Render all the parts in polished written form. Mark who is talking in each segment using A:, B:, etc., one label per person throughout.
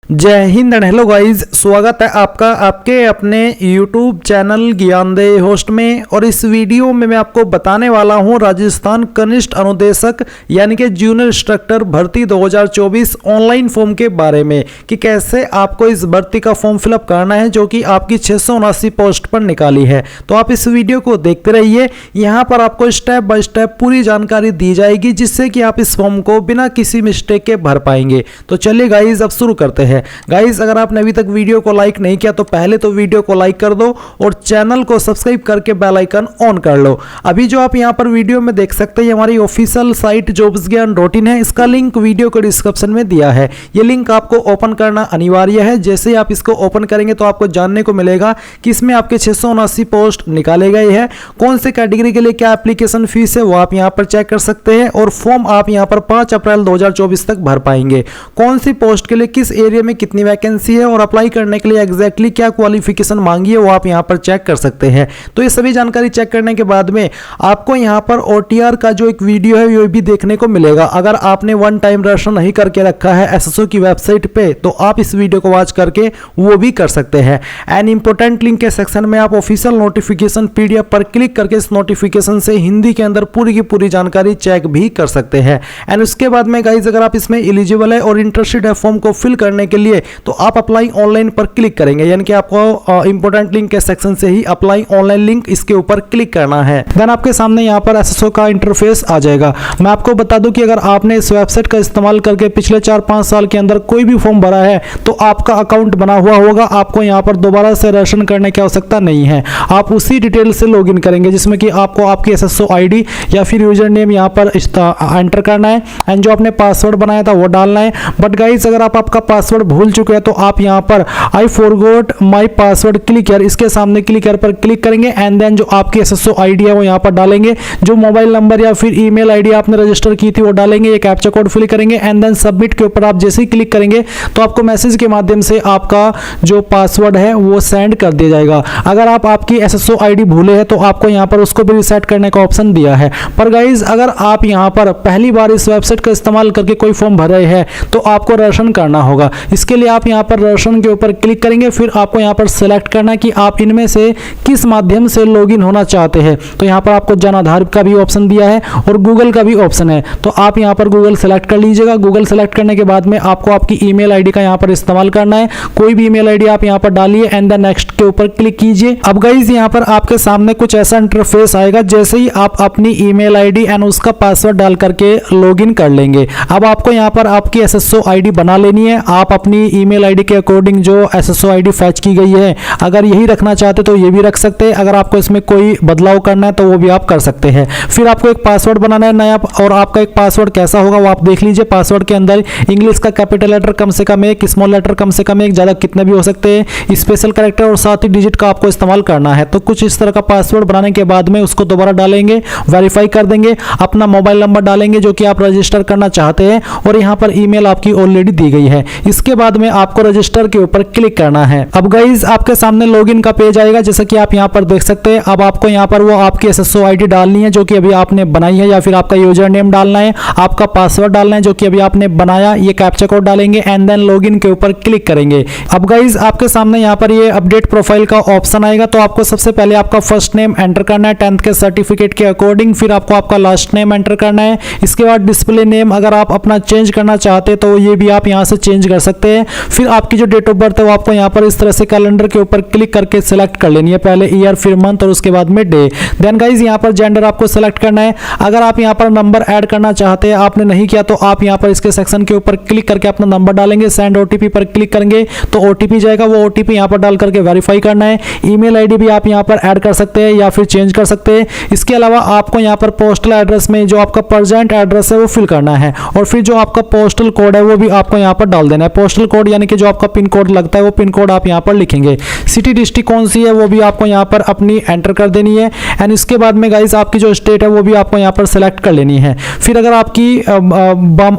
A: जय Hind and hello guys, स्वागत है आपका आपके अपने YouTube चैनल ज्ञानदेह होस्ट में। और इस वीडियो में मैं आपको बताने वाला हूं राजस्थान कनिष्ठ अनुदेशक यानी कि जूनियर इंस्ट्रक्टर भर्ती 2024 ऑनलाइन फॉर्म के बारे में कि कैसे आपको इस भर्ती का फॉर्म फिलअप करना है, जो कि आपकी 679 पोस्ट पर निकाली है। तो आप इस वीडियो को देखते रहिए, यहाँ पर आपको स्टेप बाय स्टेप पूरी जानकारी दी जाएगी, जिससे कि आप इस फॉर्म को बिना किसी मिस्टेक के भर पाएंगे। तो चलिए गाइज अब शुरू करते हैं। गाइस, अगर आपने अभी तक वीडियो को लाइक नहीं किया तो पहले तो वीडियो को लाइक कर दो और चैनल को सब्सक्राइब करके बेल आइकन ऑन कर लो। अभी जो आप यहां पर वीडियो में देख सकते हैं, हमारी ऑफिशियल साइट jobsgyan.in है। इसका लिंक वीडियो के डिस्क्रिप्शन में दिया है। ये लिंक आपको ओपन करना अनिवार्य है। जैसे ही आप इसको ओपन करेंगे तो आपको जानने को मिलेगा कि इसमें आपके 679 पोस्ट निकाले गए हैं। कौन से कैटेगरी के लिए क्या एप्लीकेशन फीस है वो आप यहां पर चेक कर सकते हैं। और फॉर्म आप यहां पर 5 अप्रैल 2024 तक भर पाएंगे। कौन सी पोस्ट के लिए किस एरिया में कितनी वैकेंसी है और अप्लाई करने के लिए एग्जैक्टली क्या क्वालिफिकेशन मांगी है वो आप यहां पर चेक कर सकते हैं। तो ये सभी जानकारी चेक करने के बाद में आपको यहां पर OTR का जो एक वीडियो है वो भी देखने को मिलेगा। अगर आपने वन टाइम रजिस्टर नहीं करके रखा है SSO की वेबसाइट पे तो आप इस वीडियो को वॉच करके वो भी कर सकते हैं। एंड इंपॉर्टेंट लिंक के सेक्शन में आप ऑफिशियल नोटिफिकेशन PDF पर क्लिक करके इस नोटिफिकेशन से हिंदी के अंदर पूरी की पूरी जानकारी चेक भी कर सकते हैं। एंड उसके बाद में गाइज, अगर आप इसमें एलिजिबल है और इंटरेस्टेड है फॉर्म को फिल करने के लिए, तो आप अप्लाई ऑनलाइन पर क्लिक करेंगे, यानी कि आपको इंपॉर्टेंट लिंक के सेक्शन से ही अप्लाई ऑनलाइन लिंक इसके ऊपर क्लिक करना है। देन आपके सामने यहाँ पर SSO का इंटरफेस आ जाएगा। मैं आपको बता दूं कि अगर आपने इस वेबसाइट का इस्तेमाल करके पिछले 4-5 साल के अंदर कोई भी फॉर्म भरा है तो आपका अकाउंट बना हुआ होगा। आपको यहाँ पर दोबारा से रजिस्ट्रेशन करने की आवश्यकता नहीं है। आप उसी डिटेल से लॉगिन करेंगे जिसमें कि आपको आपकी SSO ID या फिर यूजर नेम यहाँ पर एंटर करना है एंड जो आपने पासवर्ड बनाया था वो डालना है। बट गाइस, अगर आप आपका पासवर्ड भूल चुके हैं तो आप यहाँ पर I forgot my password click here, इसके सामने क्लिक हियर पर क्लिक करेंगे एंड देन जो आपकी SSO ID है वो यहाँ पर डालेंगे। जो मोबाइल नंबर या फिर ईमेल ID आपने रजिस्टर की थी वो डालेंगे। ये कैप्चा कोड फिल करेंगे एंड देन सबमिट के ऊपर आप जैसे ही क्लिक करेंगे तो आपको मैसेज के माध्यम से आपका जो पासवर्ड है वो सेंड कर दिया जाएगा। अगर आप आपकी SSO ID भूले हैं तो आपको यहाँ पर उसको भी रिसेट करने का ऑप्शन दिया है। पर गाइज, अगर आप यहाँ पर पहली बार इस वेबसाइट का इस्तेमाल करके कोई फॉर्म भर रहे हैं तो आपको रजिस्ट्रेशन करना होगा। इसके लिए आप यहाँ पर रजिस्ट्रेशन के ऊपर क्लिक करेंगे। फिर आपको यहाँ पर सिलेक्ट करना कि आप इनमें से किस माध्यम से लॉगिन होना चाहते हैं। तो यहाँ पर आपको जन आधार का भी ऑप्शन दिया है और गूगल का भी ऑप्शन है। तो आप यहाँ पर गूगल सेलेक्ट कर लीजिएगा। गूगल सेलेक्ट करने के बाद में आपको आपकी ईमेल ID का यहाँ पर इस्तेमाल करना है। कोई भी ईमेल ID आप यहाँ पर डालिए एंड देन नेक्स्ट के ऊपर क्लिक कीजिए। अब गाइस, यहाँ पर आपके सामने कुछ ऐसा इंटरफेस आएगा। जैसे ही आप अपनी ईमेल ID एंड उसका पासवर्ड डाल करके लॉगिन कर लेंगे, अब आपको यहाँ पर आपकी SSO ID बना लेनी है। आप अपनी ईमेल ID के अकॉर्डिंग जो SSO ID फैच की गई है, अगर यही रखना चाहते तो ये भी रख सकते हैं। अगर आपको इसमें कोई बदलाव करना है तो वो भी आप कर सकते हैं। फिर आपको एक पासवर्ड बनाना है नया, और आपका एक पासवर्ड कैसा होगा वो आप देख लीजिए। पासवर्ड के अंदर इंग्लिश का कैपिटल लेटर कम से कम 1, स्मॉल लेटर कम से कम 1, ज़्यादा कितने भी हो सकते हैं, स्पेशल कैरेक्टर और साथ ही डिजिट का आपको इस्तेमाल करना है। तो कुछ इस तरह का पासवर्ड बनाने के बाद में उसको दोबारा डालेंगे, वेरीफाई कर देंगे, अपना मोबाइल नंबर डालेंगे जो कि आप रजिस्टर करना चाहते हैं और यहाँ पर ईमेल आपकी ऑलरेडी दी गई है। इसके बाद में आपको रजिस्टर के ऊपर क्लिक करना है। अब गाइज, आपके सामने लॉगिन का पेज आएगा, जैसा कि आप यहाँ पर देख सकते हैं। अब आपको यहाँ पर वो आपकी SSO ID डालनी है जो कि अभी आपने बनाई है, या फिर आपका यूजर नेम डालना है, आपका पासवर्ड डालना है जो कि अभी आपने बनाया। ये कैप्चा कोड डालेंगे एंड देन लॉगिन के ऊपर क्लिक करेंगे। अब गाइज, आपके सामने यहाँ पर ये अपडेट प्रोफाइल का ऑप्शन आएगा। तो आपको सबसे पहले आपका फर्स्ट नेम एंटर करना है 10th के सर्टिफिकेट के अकॉर्डिंग। फिर आपको आपका लास्ट नेम एंटर करना है। इसके बाद डिस्प्ले नेम अगर आप अपना चेंज करना चाहते हैं तो ये भी आप यहाँ से चेंज कर सकते हैं। फिर आपकी जो डेट ऑफ बर्थ है वो आपको यहाँ पर इस तरह से कैलेंडर के ऊपर क्लिक करके सिलेक्ट कर लेनी है। पहले ईयर, फिर मंथ और उसके बाद में डे। देन गाइज, यहाँ पर जेंडर आपको सिलेक्ट करना है। अगर आप यहाँ पर नंबर ऐड करना चाहते हैं, आपने नहीं किया तो आप यहाँ पर इसके सेक्शन के ऊपर क्लिक करके अपना नंबर डालेंगे। सेंड OTP पर क्लिक करेंगे तो OTP जाएगा। वो OTP यहाँ पर डाल करके वेरीफाई करना है। ईमेल ID भी आप यहाँ पर ऐड कर सकते हैं या फिर चेंज कर सकते हैं। इसके अलावा आपको यहाँ पर पोस्टल एड्रेस में जो आपका प्रेजेंट एड्रेस है वो फिल करना है और फिर जो आपका पोस्टल कोड है वो भी आपको यहाँ पर डाल देना है। पोस्टल कोड यानी कि जो आपका पिन कोड लगता है वो पिन कोड आप यहाँ पर लिखेंगे। सिटी डिस्ट्रिक्ट कौन सी है वो भी आपको यहाँ पर अपनी एंटर कर देनी है। एंड इसके बाद में गाइस, आपकी जो स्टेट है वो भी आपको यहाँ पर सेलेक्ट कर लेनी है। फिर अगर आपकी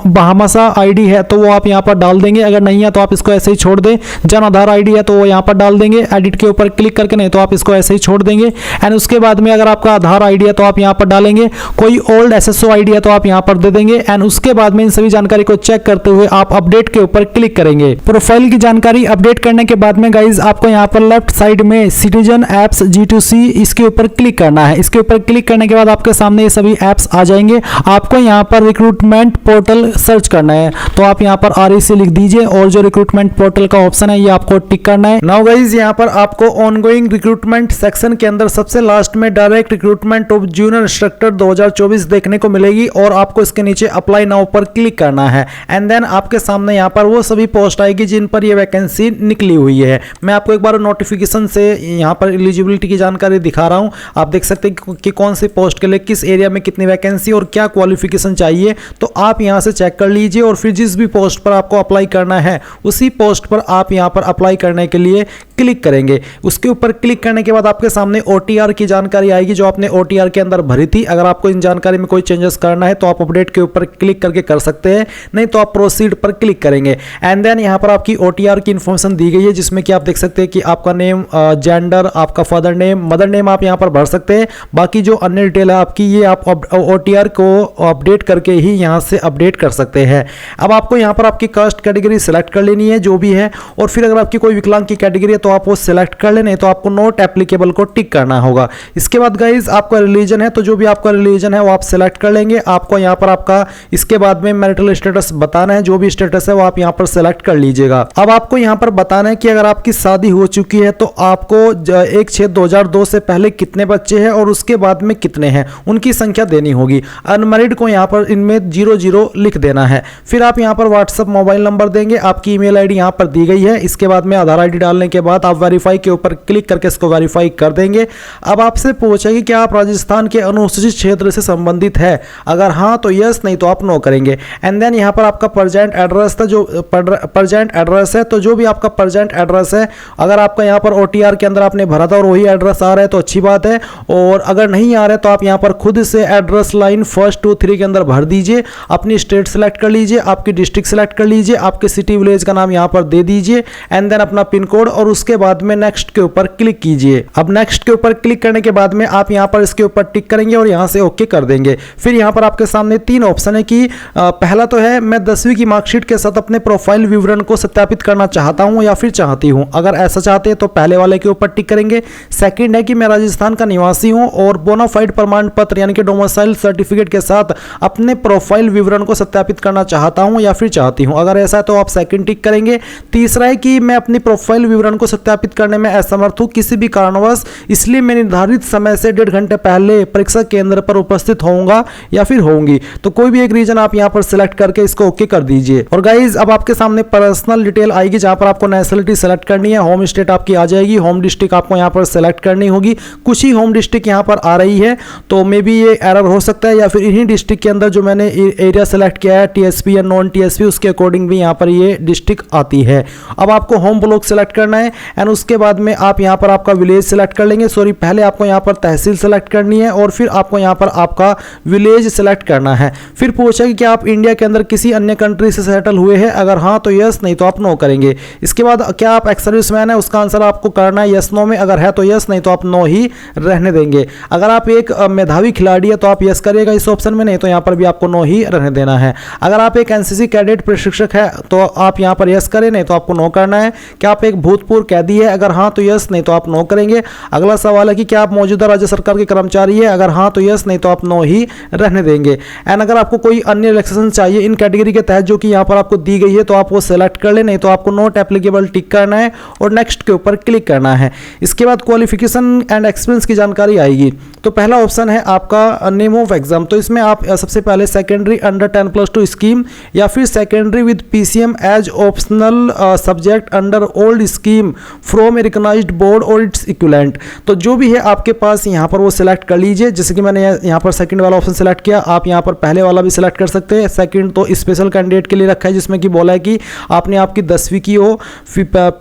A: बहामासा ID है तो वो आप यहाँ पर डाल देंगे। अगर नहीं है तो आप इसको ऐसे ही छोड़ दें। जन आधार ID है तो वो यहाँ पर डाल देंगे एडिट के ऊपर क्लिक करके, नहीं तो आप इसको ऐसे ही छोड़ देंगे। एंड उसके बाद में अगर आपका आधार ID है तो आप यहाँ पर डालेंगे। कोई ओल्ड SSO ID है तो आप यहाँ पर दे देंगे। एंड उसके बाद में इन सभी जानकारी को चेक करते हुए आप अपडेट के ऊपर क्लिक करेंगे। प्रोफाइल की जानकारी अपडेट करने के बाद में गाइज आपको यहाँ पर लेफ्ट साइड में सिटीजन एप्स G2C इसके ऊपर क्लिक करना है। इसके ऊपर क्लिक करने के बाद आपके सामने ये सभी एप्स आ जाएंगे। आपको यहाँ पर रिक्रूटमेंट पोर्टल सर्च करना है, तो आप यहाँ पर REC लिख दीजिए और जो रिक्रूटमेंट पोर्टल का ऑप्शन है ये आपको टिक करना है। नाउ गाइज यहाँ पर आपको ऑनगोइंग रिक्रूटमेंट सेक्शन के अंदर सबसे लास्ट में direct recruitment of junior instructor 2024 देखने को मिलेगी और आपको इसके नीचे अप्लाई नाउ पर क्लिक करना है। एंड देन आपके सामने यहाँ पर वो सभी पोस्ट आएगी जिन पर ये वैकेंसी निकली हुई है। मैं आपको एक बार नोटिफिकेशन से यहाँ पर एलिजिबिलिटी की जानकारी दिखा रहा हूँ। आप देख सकते हैं कि कौन सी पोस्ट के लिए किस एरिया में कितनी वैकेंसी और क्या क्वालिफिकेशन चाहिए, तो आप यहाँ से चेक कर लीजिए और फिर जिस भी पोस्ट पर आपको अप्लाई करना है उसी पोस्ट पर आप यहाँ पर अप्लाई करने के लिए क्लिक करेंगे। उसके ऊपर क्लिक करने के बाद आपके सामने OTR की जानकारी आएगी जो आपने OTR के अंदर भरी थी। अगर आपको इन जानकारी में कोई चेंजेस करना है तो आप अपडेट के ऊपर क्लिक करके कर सकते हैं, नहीं तो आप प्रोसीड पर क्लिक करेंगे। एंड देन यहाँ पर आपकी OTR की इन्फॉर्मेशन दी गई है जिसमें कि आप देख सकते हैं कि आपका नेम, जेंडर, आपका फादर नेम, मदर नेम आप यहाँ पर भर सकते हैं। बाकी जो अन्य डिटेल है आपकी ये आप OTR को अपडेट करके ही यहाँ से अपडेट कर सकते हैं। अब आपको यहाँ पर आपकी कास्ट कैटेगरी सिलेक्ट कर लेनी है जो भी है, और फिर अगर आपकी कोई विकलांग की कैटेगरी है तो आप वो सिलेक्ट कर लेने, तो आपको नॉट एप्लीकेबल को टिक करना होगा। इसके बाद गाइज आपका रिलीजन है तो जो भी आपका रिलीजन है वो आप सिलेक्ट कर लेंगे। आपको यहाँ पर आपका इसके बाद में मैरिटल स्टेटस बताना है, जो भी स्टेटस है वो आप यहाँ पर सिलेक्ट कर लीजिएगा। अब आपको यहाँ पर बताना है कि अगर आपकी शादी हो चुकी है तो आपको 1/6/2002 से पहले कितने बच्चे हैं और उसके बाद में कितने हैं उनकी संख्या देनी होगी। अनमैरिड को यहाँ पर इनमें 00 लिख देना है। फिर आप यहाँ पर व्हाट्सएप मोबाइल नंबर देंगे, आपकी ईमेल आईडी यहाँ पर दी गई है। इसके बाद में आधार आईडी डालने के बाद आप वेरीफाई के ऊपर क्लिक करके इसको वेरीफाई कर देंगे। अब आपसे पूछेगी कि आप राजस्थान के अनुसूचित क्षेत्र से संबंधित है, अगर हाँ तो यस, नहीं तो आप नो करेंगे। एंड देन यहाँ पर आपका प्रेजेंट एड्रेस था, जो प्रेजेंट एड्रेस है तो जो भी आपका प्रेजेंट एड्रेस है, अगर आपका यहाँ पर OTR के अंदर आपने भरा था और वही एड्रेस आ रहा है तो अच्छी बात है, और अगर नहीं आ रहा है तो आप यहाँ पर खुद से एड्रेस लाइन 1, 2, 3 के अंदर भर दीजिए। अपनी स्टेट सेलेक्ट कर लीजिए, आपकी डिस्ट्रिक्ट सेलेक्ट कर लीजिए, आपके सिटी विलेज का नाम यहाँ पर दे दीजिए एंड देन अपना पिन कोड, और उसके बाद में नेक्स्ट के ऊपर क्लिक कीजिए। अब नेक्स्ट के ऊपर क्लिक करने के बाद में आप यहाँ पर इसके ऊपर टिक करेंगे और यहाँ से ओके कर देंगे। फिर यहाँ पर आपके सामने 3 ऑप्शन है कि पहला तो है मैं 10वीं की मार्कशीट के साथ अपने प्रोफाइल विवरण को सत्यापित करना चाहता हूँ या फिर चाहती हूँ। अगर ऐसा चाहते हैं तो पहले वाले के ऊपर टिक करेंगे। सेकंड है कि मैं राजस्थान का निवासी हूँ और बोनाफाइड प्रमाण पत्र यानी कि डोमिसाइल सर्टिफिकेट के साथ अपने प्रोफाइल विवरण को सत्यापित करना चाहता हूँ या फिर चाहती हूँ। अगर ऐसा है तो आप सेकंड टिक करेंगे। तीसरा है कि मैं अपनी प्रोफाइल विवरण को सत्यापित करने में असमर्थ हूँ किसी भी कारणवश, इसलिए मैं निर्धारित समय से 1.5 घंटे पहले परीक्षा केंद्र पर उपस्थित होऊंगा या फिर होंगी। तो कोई भी एक रीजन आप यहाँ पर सिलेक्ट करके इसको ओके कर दीजिए। और गाइज अब आपके सामने पर्सनल डिटेल आएगी जहां पर आपको नेशनलिटी सेलेक्ट करनी है, होम स्टेट आपकी आ जाएगी, होम डिस्ट्रिक्ट आपको यहाँ पर सेलेक्ट करनी होगी। कुछ ही होम डिस्ट्रिक्ट यहाँ पर आ रही है तो मे बी ये एरर हो सकता है, या फिर इन्हीं डिस्ट्रिक्ट के अंदर जो मैंने एरिया सेलेक्ट किया है TSP या नॉन TSP उसके अकॉर्डिंग भी यहाँ पर ये डिस्ट्रिक्ट आती है। अब आपको होम ब्लॉक सेलेक्ट करना है एंड उसके बाद में आप यहाँ पर आपका विलेज सेलेक्ट कर लेंगे। सॉरी, पहले आपको यहाँ पर तहसील सेलेक्ट करनी है और फिर आपको यहाँ पर आपका विलेज सेलेक्ट करना है। फिर पूछेगा कि आप इंडिया के अंदर किसी अन्य कंट्री से सेटल हुए हैं, अगर हाँ तो यस, नहीं तो आप नो करेंगे। इसके बाद क्या आप एक्स सर्विसमैन है, उसका आंसर आपको करना है यस नो में, अगर है तो यस, नहीं तो आप नो ही रहने देंगे। अगर आप एक मेधावी खिलाड़ी है तो आप यस करिएगा इस ऑप्शन में, नहीं तो यहाँ पर भी आपको नो ही रहने देना है। अगर आप एक NCC कैडेट प्रशिक्षक है तो आप यहाँ पर यस करें, नहीं तो आपको नो करना है। क्या आप एक भूतपूर्व कैदी है, अगर हाँ तो यस, नहीं तो आप नो करेंगे। अगला सवाल है कि क्या आप मौजूदा राज्य सरकार के कर्मचारी है, अगर हाँ तो यस, नहीं तो आप नो ही रहने देंगे। एंड अगर आपको कोई अन्य रिलैक्सेशन चाहिए इन कैटेगरी के तहत जो कि यहाँ पर आपको दी गई है तो आप वो सेलेक्ट कर ले, नहीं तो आपको नॉट एप्लीकेबल टिक करना है और नेक्स्ट के ऊपर क्लिक करना है। इसके बाद क्वालिफिकेशन एंड एक्सपीरियंस की जानकारी आएगी। तो पहला ऑप्शन है आपका नेम ऑफ एग्जाम, तो इसमें आप सबसे पहले सेकेंडरी अंडर 10+2 स्कीम या फिर secondary with PCM as optional subject under old scheme from a recognised board और इट्स इक्विवेलेंट, तो जो भी है आपके पास यहाँ पर वो सिलेक्ट कर लीजिए। जैसे कि मैंने यहाँ पर सेकंड वाला ऑप्शन सिलेक्ट किया, आप यहाँ पर पहले वाला भी सिलेक्ट कर सकते हैं। सेकंड तो स्पेशल कैंडिडेट के लिए रखा है जिसमें कि बोला है कि आपने आपकी 10वीं की हो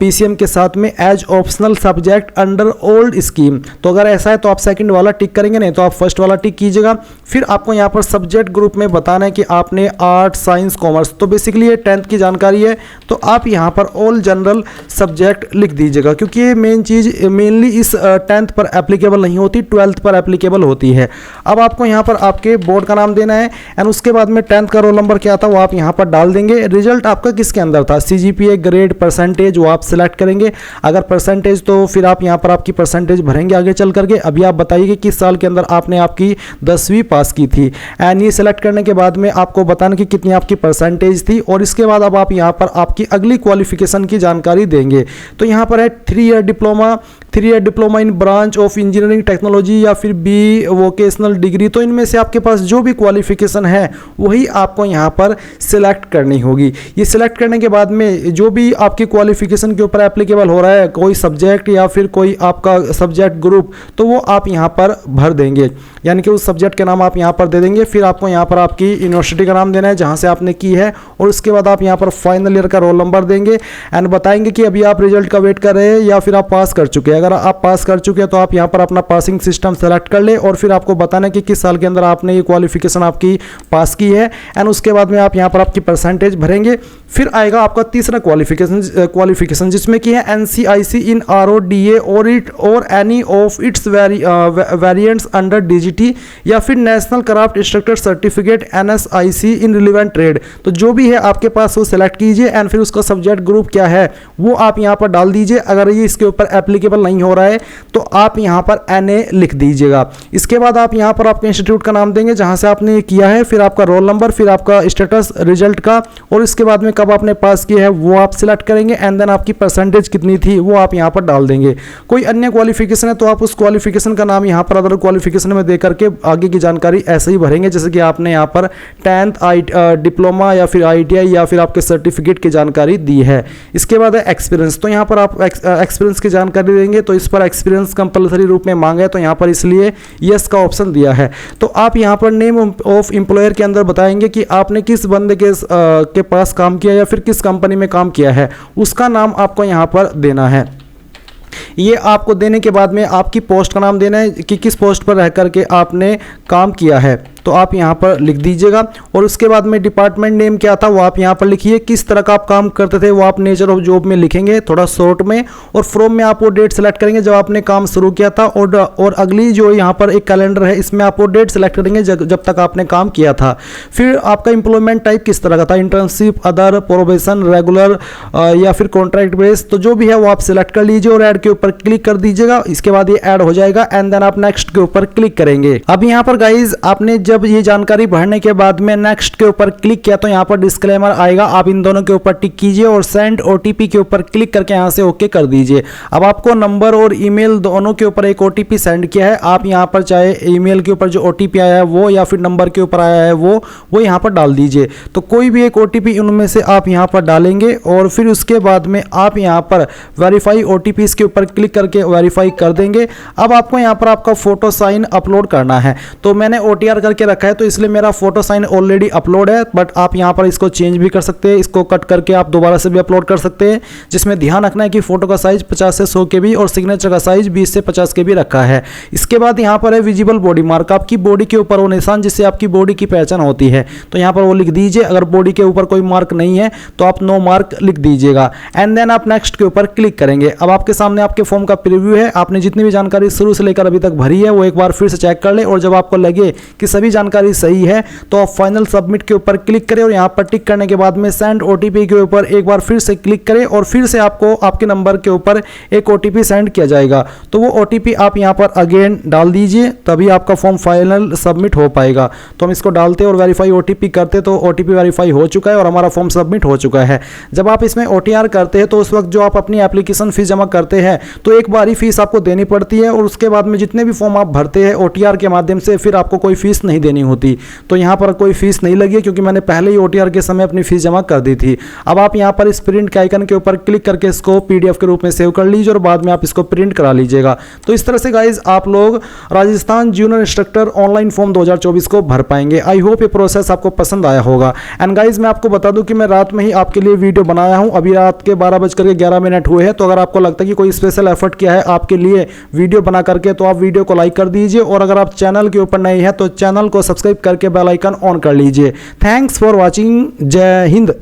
A: PCM के साथ में as optional subject under old scheme, तो अगर ऐसा है तो आप सेकंड वाला टिक टिक करेंगे, नहीं तो आप फर्स्ट वाला टिक कीजिएगा। फिर आपको यहाँ पर सब्जेक्ट ग्रुप में बताना है कि आपने आर्ट, साइंस, कॉमर्स, तो बेसिकली ये 10th की जानकारी है, तो आप यहाँ पर ऑल जनरल सब्जेक्ट लिख दीजिएगा, क्योंकि ये मेन चीज़ मेनली इस 10th पर एप्लीकेबल नहीं होती, 12th पर एप्लीकेबल होती है। अब आपको यहाँ पर आपके बोर्ड का नाम देना है एंड उसके बाद में 10th का रोल नंबर क्या था वो आप यहाँ पर डाल देंगे। रिजल्ट आपका किसके अंदर था, CGPA, ग्रेड, परसेंटेज, वो आप सिलेक्ट करेंगे। अगर परसेंटेज तो फिर आप यहाँ पर आपकी परसेंटेज भरेंगे आगे चल करके। अभी आप बताइए कि किस साल के अंदर आपने आपकी 10वीं पास की थी एंड ये सिलेक्ट करने के बाद में आपको बताना कि कितनी आपकी परसेंटेज थी, और इसके बाद अब आप यहाँ पर आपकी अगली क्वालिफिकेशन की जानकारी देंगे। तो यहाँ पर है 3 year diploma in branch of engineering technology या फिर बी वोकेशनल डिग्री। तो इनमें से आपके पास जो भी क्वालिफिकेशन है वही आपको यहाँ पर सिलेक्ट करनी होगी। ये सिलेक्ट करने के बाद में जो भी आपकी क्वालिफिकेशन के ऊपर एप्लीकेबल हो रहा है, कोई सब्जेक्ट या फिर कोई आपका सब्जेक्ट ग्रुप, तो वो आप यहाँ पर भर देंगे, यानी कि उस सब्जेक्ट के नाम आप यहाँ पर दे देंगे। फिर आपको यहाँ पर आपकी यूनिवर्सिटी का नाम देना है जहाँ से आपने की है, और उसके बाद आप यहाँ पर फाइनल ईयर का रोल नंबर देंगे एंड बताएंगे कि अभी आप रिजल्ट का वेट कर रहे हैं या फिर आप पास कर चुके हैं। अगर आप पास कर चुके हैं तो आप यहाँ पर अपना पासिंग सिस्टम सेलेक्ट कर ले, और फिर आपको बताना है कि किस साल के अंदर आपने ये क्वालिफिकेशन आपकी पास की है एंड उसके बाद में आप यहाँ पर आपकी परसेंटेज भरेंगे। फिर आएगा आपका तीसरा क्वालिफिकेशन जिसमें कि है NCIC इन RODA और any of its variants under DGT या फिर national craft instructor certificate NSIC इन रिलेवेंट ट्रेड। तो जो भी है आपके पास वो सेलेक्ट कीजिए एंड फिर उसका सब्जेक्ट ग्रुप क्या है वो आप यहाँ पर डाल दीजिए। अगर ये इसके ऊपर एप्लीकेबल नहीं हो रहा है तो आप यहाँ पर NA लिख दीजिएगा। इसके बाद आप यहाँ पर आपके इंस्टीट्यूट का नाम देंगे जहाँ से आपने किया है, फिर आपका रोल नंबर, फिर आपका स्टेटस रिजल्ट का, और इसके बाद में कब आपने पास किया है वो आप सिलेक्ट करेंगे एंड देन आपकी परसेंटेज कितनी थी वो आप यहाँ पर डाल देंगे। कोई अन्य क्वालिफिकेशन है तो आप उस क्वालिफिकेशन का नाम यहाँ पर अदर क्वालिफिकेशन में दे करके आगे की जानकारी ऐसे ही भरेंगे जैसे कि आपने यहाँ पर 10th डिप्लोमा या फिर ITI या फिर आपके सर्टिफिकेट की जानकारी दी है। इसके बाद है एक्सपीरियंस, तो यहाँ पर आप एक्सपीरियंस की जानकारी देंगे, तो इस पर एक्सपीरियंस कंपलसरी रूप में मांगा है तो यहाँ पर इसलिए यस का ऑप्शन दिया है। तो आप यहाँ पर नेम ऑफ एम्प्लॉयर के अंदर बताएंगे कि आपने किस बंदे के पास काम किया या फिर किस कंपनी में काम किया है, उसका नाम आपको यहाँ पर देना है। ये आपको देने के बाद में आपकी पोस्ट का नाम देना है कि किस पोस्ट पर रह करके आपने काम किया है, तो आप यहाँ पर लिख दीजिएगा। और उसके बाद में डिपार्टमेंट नेम क्या था वो आप यहाँ पर लिखिए, किस तरह का आप काम करते थे वो आप नेचर ऑफ जॉब में लिखेंगे थोड़ा शॉर्ट में, और फ्रॉम में आप वो डेट सेलेक्ट करेंगे जब आपने काम शुरू किया था, और अगली जो यहाँ पर एक कैलेंडर है इसमें आप वो डेट सेलेक्ट करेंगे जब तक आपने काम किया था। फिर आपका एम्प्लॉयमेंट टाइप किस तरह का था, इंटर्नशिप, अदर, प्रोबेशन, रेगुलर या फिर कॉन्ट्रैक्ट बेस, तो जो भी है वो आप सिलेक्ट कर लीजिए और ऐड के ऊपर क्लिक कर दीजिएगा। इसके बाद ये ऐड हो जाएगा एंड देन आप नेक्स्ट के ऊपर क्लिक करेंगे। अब यहाँ पर गाइज आपने जब ये जानकारी भरने के बाद में नेक्स्ट के ऊपर क्लिक किया तो यहाँ पर डिस्क्लेमर आएगा, आप इन दोनों के ऊपर टिक कीजिए और सेंड OTP के ऊपर क्लिक करके यहाँ से ओके कर दीजिए। अब आपको नंबर और ईमेल दोनों के ऊपर एक OTP सेंड किया है, आप यहाँ पर चाहे ईमेल के ऊपर जो OTP आया है वो या फिर नंबर के ऊपर आया है वो यहाँ पर डाल दीजिए। तो कोई भी एक OTP उनमें से आप यहाँ पर डालेंगे और फिर उसके बाद में आप यहाँ पर वेरीफाई OTP के ऊपर क्लिक करके वेरीफाई कर देंगे। अब आपको यहाँ पर आपका फोटो साइन अपलोड करना है, तो मैंने OTR करके रखा है तो इसलिए मेरा फोटो साइन ऑलरेडी अपलोड है, बट आप यहाँ पर इसको चेंज भी कर सकते हैं, इसको कट करके आप दोबारा से भी अपलोड कर सकते हैं। जिसमें ध्यान रखना है कि फोटो का साइज 50 से 100 KB और सिग्नेचर का साइज 20 से 50 KB रखा है। इसके बाद यहाँ पर है विजिबल बॉडी मार्क, आपकी बॉडी के ऊपर वो निशान जिससे आपकी बॉडी की पहचान होती है, तो यहाँ पर वो लिख दीजिए। अगर बॉडी के ऊपर कोई मार्क नहीं है तो आप नो मार्क लिख दीजिएगा एंड देन आप नेक्स्ट के ऊपर क्लिक करेंगे। अब आपके सामने आपके फॉर्म का प्रीव्यू है, आपने जितनी भी जानकारी शुरू से लेकर अभी तक भरी है वो एक बार फिर से चेक कर ले, और जब आपको लगे कि सभी जानकारी सही है तो आप फाइनल सबमिट के ऊपर क्लिक करें और यहाँ पर टिक करने के बाद में सेंड OTP के ऊपर एक बार फिर से क्लिक करें और फिर से आपको आपके नंबर के ऊपर एक OTP सेंड किया जाएगा। तो वो OTP आप यहाँ पर अगेन डाल दीजिए, तभी आपका फॉर्म फाइनल सबमिट हो पाएगा। तो हम इसको डालते और वेरीफाई OTP करते तो OTP वेरीफाई हो चुका है और हमारा फॉर्म सबमिट हो चुका है। जब आप इसमें OTR करते हैं तो उस वक्त जो आप अपनी एप्लीकेशन फीस जमा करते हैं तो एक बार ही फीस आपको देनी पड़ती है, और उसके बाद में जितने भी फॉर्म आप भरते हैं OTR के माध्यम से फिर आपको कोई फीस नहीं नहीं देनी होती। तो यहाँ पर कोई फीस नहीं लगी क्योंकि मैंने पहले ही OTR के समय अपनी फीस जमा कर दी थी। अब आप यहाँ पर इस प्रिंट के आइकन के ऊपर क्लिक करके इसको PDF के रूप में सेव कर लीजिए और बाद में आप इसको प्रिंट करा लीजिएगा। तो इस तरह से गाइज आप लोग Rajasthan junior instructor online form 2024 को भर पाएंगे। आई होप ये प्रोसेस आपको पसंद आया होगा। एंड गाइज मैं आपको बता दूं कि मैं रात में ही आपके लिए वीडियो बनाया हूं। अभी रात के 12:11 हुए हैं। तो अगर आपको लगता है कि कोई स्पेशल एफर्ट किया है आपके लिए वीडियो बना करके, तो आप वीडियो को लाइक कर दीजिए और अगर आप चैनल के ऊपर नए हैं तो चैनल को सब्सक्राइब करके बेल आइकन ऑन कर लीजिए। Thanks for watching. जय हिंद।